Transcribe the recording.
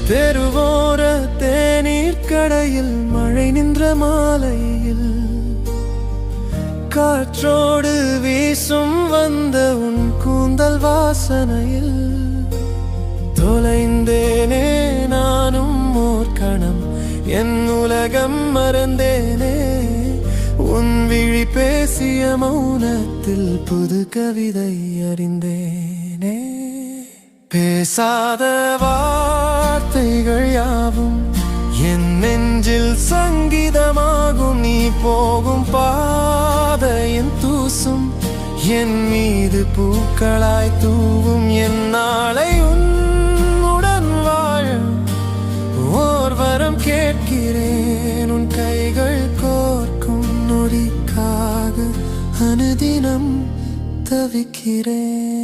தெருவோர தேநீர் கடையில் மழை நின்ற மாலையில் காற்றோடு வீசும் வந்த உன் கூந்தல் வாசனையில் தொலைந்தேனே நானும் ஓர் கணம், என் உலகம் மறந்தேனே. உன் விழி பேசிய மௌனத்தில் புது கவிதை அறிந்தேனே. பேசாத வார்த்தைகள் யாவும் என் நெஞ்சில் சங்கீதமாகும். நீ போகும் பாதையின் தூசும் என் மீது பூக்களாய் தூவும். என் நாளை உன்னுடன் வாழ ஓர் வரம் கேட்கிறேன். உன் கைகள் கோர்க்கும் நொடிக்காக அனுதினம் தவிக்கிறேன்.